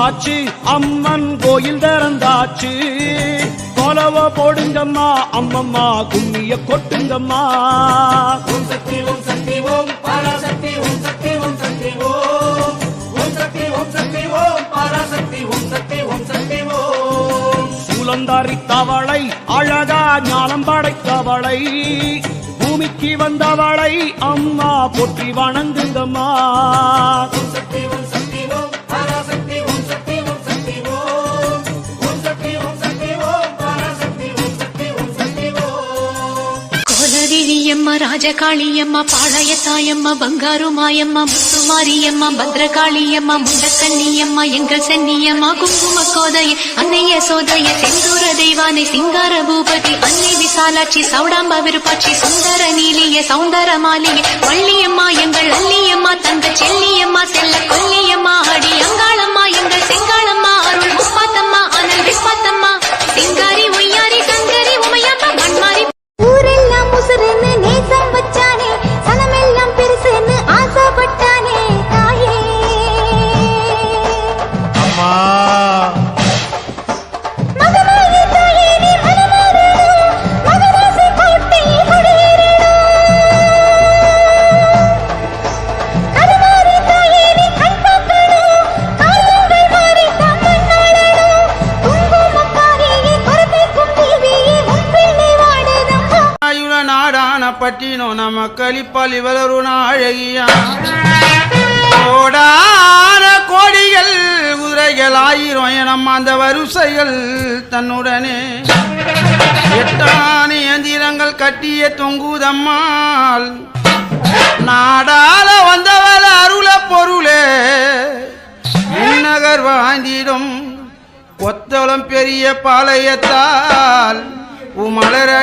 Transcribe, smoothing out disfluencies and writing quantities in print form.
வந்தாச்சு, அம்மன் கோயில் திறந்தாச்சு. கொலவ போடுங்கம்மா அம்மம்மா, கும்மிய கொட்டுங்கம்மா. ஓம் சக்தி ஓம் சக்தி ஓம் பராசக்தி ஓம் சக்தி ஓம் சக்தி ஓம் ஓம் சக்தி ஓம் சக்தி ஓம் பராசக்தி ஓம் சக்தி ஓம் சக்தி ஓம். சூலந்தாரி தவளை அழகா ஞானம் படைத்தவளை, பூமிக்கு வந்தவளை அம்மா போற்றி வணங்குங்கம்மா. ஓம் சக்தி ஓம் சக்தி ஓம் பராசக்தி ஓம் சக்தி ஓம் சக்தி ஓம் ஓம் சக்தி ஓம் சக்தி ஓம் பராசக்தி ஓம் சக்தி ஓம் சக்தி ஓம். கோலதேவியம்மா, ராஜகாளியம்மா, பாளையத்தாயம்மா, பங்காரு மாயம்மா, முத்துமாரியம்மா, பத்ரகாளியம்மா, முண்டக்கண்ணியம்மா, எங்கள் சென்னியம்மா, குங்கும கோதைய அன்னைய சோதைய, செந்தூர தெய்வானை, சிங்கார பூபதி, அன்னை விசாலாட்சி, சௌடாம்ப விருப்பாட்சி, சுந்தர நீலிய, சௌந்தர மாலிய, வள்ளியம்மா எங்கள் அல்லியம்மா, தங்க செல்லியம்மா, செல்ல கொல்லியம்மா, அடி அங்காளம்மா எங்கள் செங்காளம்மா, அருள் முப்பாத்தம்மா, அனல் விஸ்வாத்தம்மா, சிங்காரி ஒய்யாரி சங்கரி உமையம்மா, மண்மாரி. ஊரெல்லாம் முசுறுன்னு நேசம் வச்சானே, சனமெல்லாம் பெருசுன்னு ஆசைப்பட்டானே தாயே. அம்மா மகமாயி தாயே நீ மனமாறணும், மகராசி கோட்டையை குடியேறணும். கருமாரி தாயே நீ கண் பார்க்கணும், காலங்கள் மாறி தம்மன்னாடணும். குங்குமக்காரியை பொறுப்பேற்கும் தேவியே உன் பிள்ளை வாடுதம்மா. ஆயுள நாடான பட்டினோ நம கலிப்பால் இவளரு அழகியா. கோடான கோடிகள் குதிரைகள் ஆயிரம் எனம் அந்த வரிசைகள் தன்னுடனே எட்டாணி எந்திரங்கள் கட்டிய தொங்குதம்மாள். நாடால வந்தவள அருள பொருளே நகர் வாழ்ந்திடும் கொத்தளம் பெரிய பாளையத்தால் உமலரடி